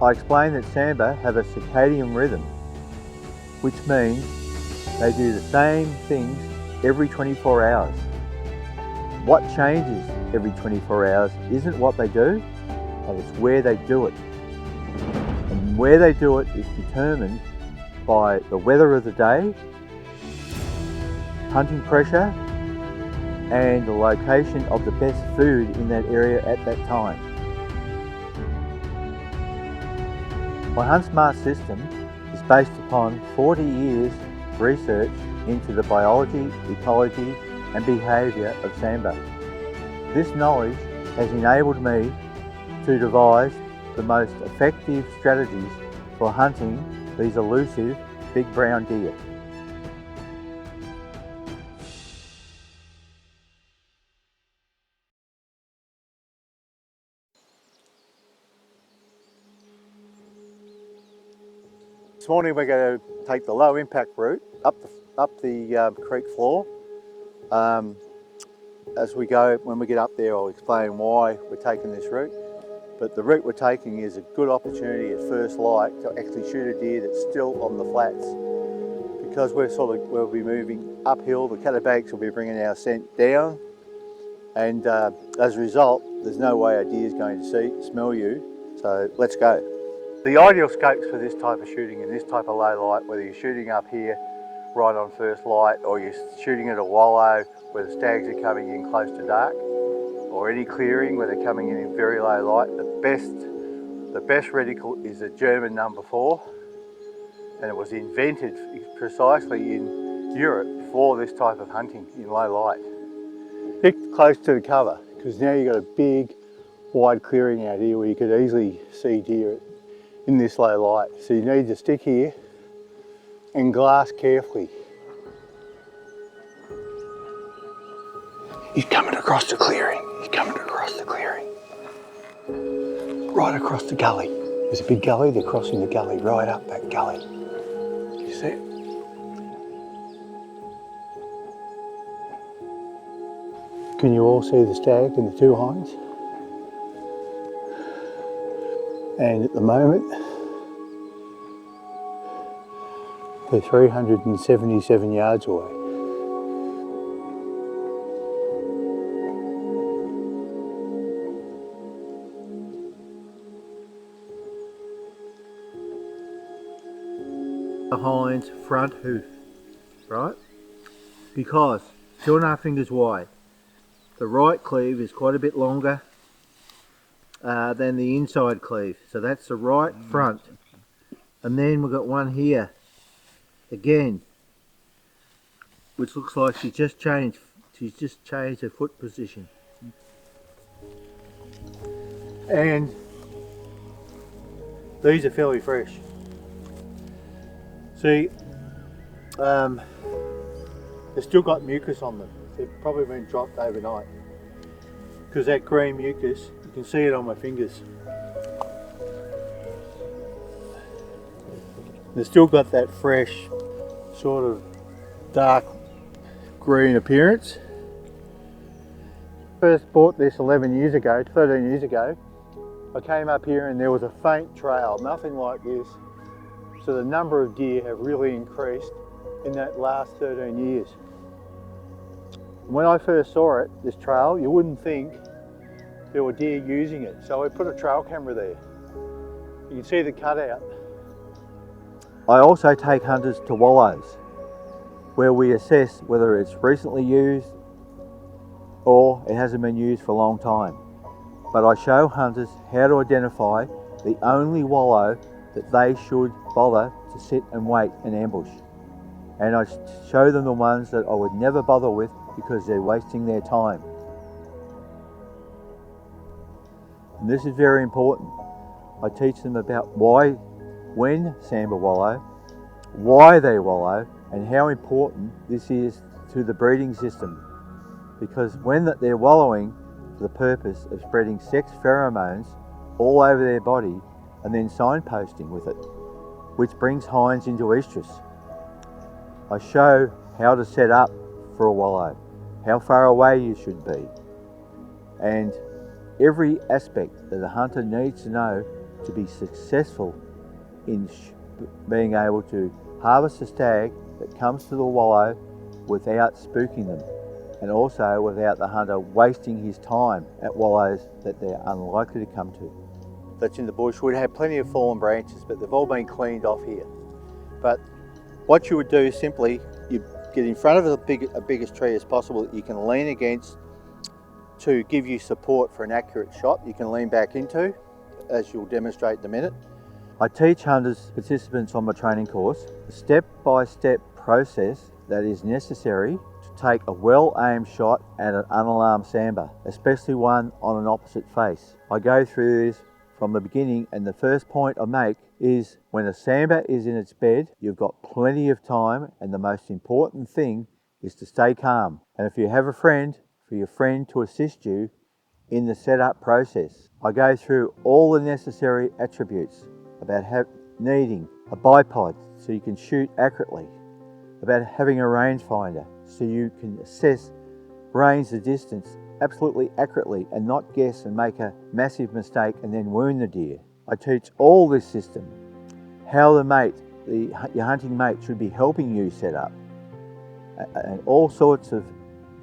I explained that Sambar have a circadian rhythm, which means they do the same things every 24 hours. What changes every 24 hours isn't what they do, but it's where they do it. And where they do it is determined by the weather of the day, hunting pressure, and the location of the best food in that area at that time. My Hunt Smart system is based upon 40 years research into the biology, ecology and behaviour of Sambar. This knowledge has enabled me to devise the most effective strategies for hunting these elusive big brown deer. This morning we're going to take the low impact route up the creek floor. As we go, when we get up there, I'll explain why we're taking this route. But the route we're taking is a good opportunity at first light to actually shoot a deer that's still on the flats. Because we'll be moving uphill, the catterbags will be bringing our scent down, and as a result, there's no way a deer is going to smell you. So let's go. The ideal scopes for this type of shooting and this type of low light, whether you're shooting up here right on first light or you're shooting at a wallow where the stags are coming in close to dark, or any clearing where they're coming in very low light, the best reticle is a German number 4, and it was invented precisely in Europe for this type of hunting in low light. Get close to the cover, because now you've got a big wide clearing out here where you could easily see deer in this low light. So you need to stick here and glass carefully. He's coming across the clearing. He's coming across the clearing. Right across the gully. There's a big gully, they're crossing the gully, right up that gully. You see it? Can you all see the stag and the 2 hinds? And at the moment, they're 377 yards away. The hind's front hoof, right? Because 2.5 fingers wide. The right cleave is quite a bit longer than the inside cleave. So that's the right front. And then we've got one here, again, which looks like she's just changed her foot position. And these are fairly fresh. See, they've still got mucus on them. They've probably been dropped overnight. Because that green mucus, you can see it on my fingers. They've still got that fresh, sort of dark green appearance. First bought this 13 years ago. I came up here and there was a faint trail, nothing like this. So the number of deer have really increased in that last 13 years. When I first saw it, this trail, you wouldn't think there were deer using it. So I put a trail camera there. You can see the cutout. I also take hunters to wallows, where we assess whether it's recently used or it hasn't been used for a long time. But I show hunters how to identify the only wallow that they should bother to sit and wait and ambush. And I show them the ones that I would never bother with because they're wasting their time. And this is very important. I teach them about when Sambar wallow, why they wallow, and how important this is to the breeding system. Because when they're wallowing for the purpose of spreading sex pheromones all over their body and then signposting with it, which brings hinds into estrus. I show how to set up for a wallow, how far away you should be, and every aspect that a hunter needs to know to be successful in being able to harvest a stag that comes to the wallow without spooking them, and also without the hunter wasting his time at wallows that they're unlikely to come to. That's in the bush. We'd have plenty of fallen branches, but they've all been cleaned off here. But what you would do is simply, you get in front of the biggest tree as possible that you can lean against to give you support for an accurate shot you can lean back into, as you'll demonstrate in a minute. I teach hunters, participants on my training course, a step-by-step process that is necessary to take a well-aimed shot at an unalarmed sambar, especially one on an opposite face. I go through this from the beginning, and the first point I make is when a sambar is in its bed, you've got plenty of time, and the most important thing is to stay calm. And if you have a friend, for your friend to assist you in the setup process. I go through all the necessary attributes about needing a bipod so you can shoot accurately, about having a rangefinder so you can assess range the distance absolutely accurately and not guess and make a massive mistake and then wound the deer. I teach all this system, how your hunting mate should be helping you set up, and all sorts of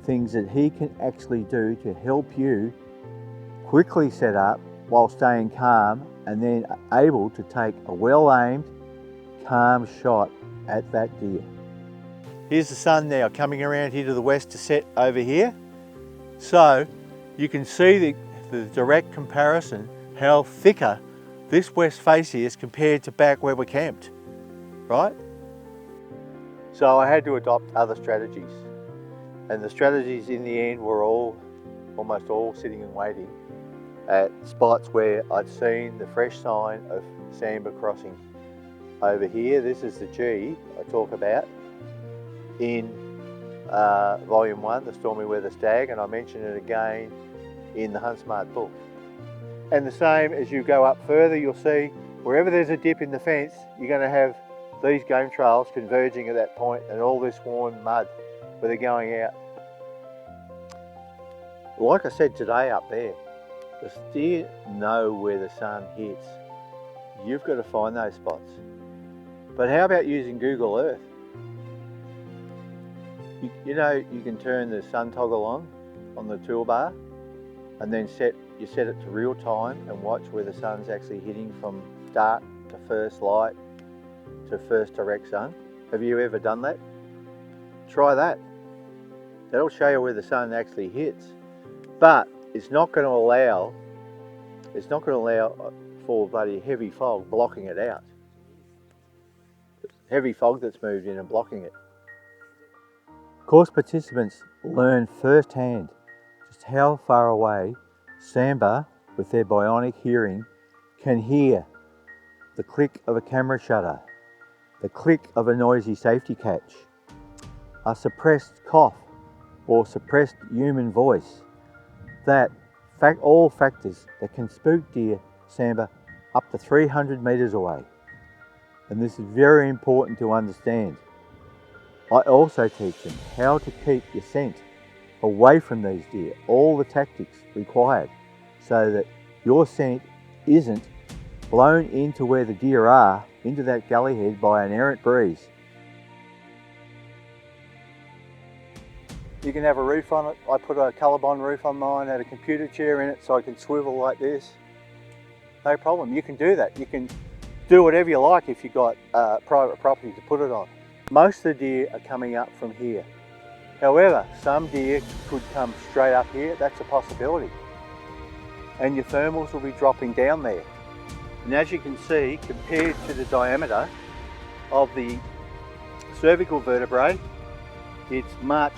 things that he can actually do to help you quickly set up while staying calm, and then able to take a well-aimed, calm shot at that deer. Here's the sun now coming around here to the west to set over here. So you can see the direct comparison, how thicker this west face is compared to back where we camped, right? So I had to adopt other strategies. And the strategies in the end were almost all sitting and waiting at spots where I'd seen the fresh sign of sambar crossing. Over here, this is the G I talk about in volume 1, the Stormy Weather Stag, and I mention it again in the Hunt Smart book. And the same as you go up further, you'll see wherever there's a dip in the fence, you're going to have these game trails converging at that point and all this worn mud where they're going out. Like I said today up there, the deer know where the sun hits. You've got to find those spots. But how about using Google Earth? You know, you can turn the sun toggle on the toolbar, and then you set it to real time and watch where the sun's actually hitting from dark to first light to first direct sun. Have you ever done that? Try that. That'll show you where the sun actually hits. But it's not going to allow for bloody heavy fog blocking it out. Heavy fog that's moved in and blocking it. Course participants learn firsthand just how far away sambar, with their bionic hearing, can hear the click of a camera shutter, the click of a noisy safety catch, a suppressed cough or suppressed human voice. All factors that can spook deer sambar up to 300 metres away. And this is very important to understand. I also teach them how to keep your scent away from these deer, all the tactics required, so that your scent isn't blown into where the deer are, into that gully head by an errant breeze. You can have a roof on it. I put a colorbond roof on mine, had a computer chair in it so I can swivel like this. No problem, you can do that. You can do whatever you like if you've got private property to put it on. Most of the deer are coming up from here. However, some deer could come straight up here, that's a possibility. And your thermals will be dropping down there. And as you can see, compared to the diameter of the cervical vertebrae, it's much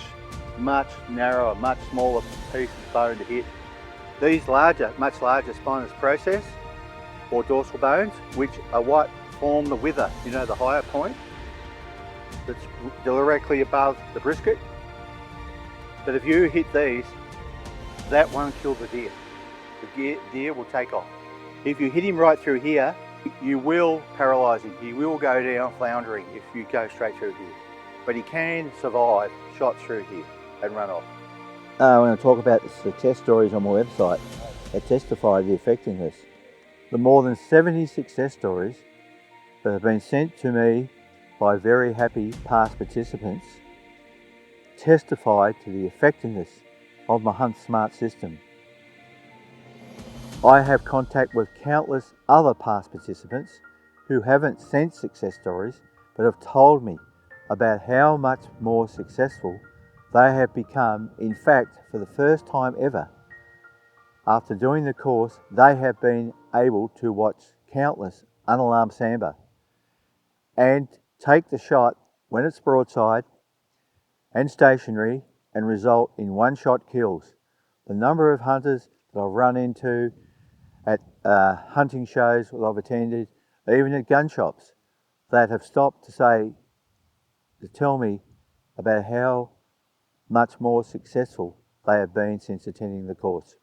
narrower, much smaller piece of bone to hit. These much larger spinous process or dorsal bones, which are what form the wither, you know, the higher point that's directly above the brisket. But if you hit these, that won't kill the deer. The deer will take off. If you hit him right through here, you will paralyse him. He will go down floundering if you go straight through here. But he can survive shot through here and run off. I want to talk about the success stories on my website that testify to the effectiveness. The more than 70 success stories that have been sent to me by very happy past participants testify to the effectiveness of my Hunt Smart system. I have contact with countless other past participants who haven't sent success stories but have told me about how much more successful they have become. In fact, for the first time ever, after doing the course, they have been able to watch countless unalarmed sambar and take the shot when it's broadside and stationary and result in one-shot kills. The number of hunters that I've run into at hunting shows that I've attended, even at gun shops, that have stopped to tell me about how much more successful they have been since attending the course.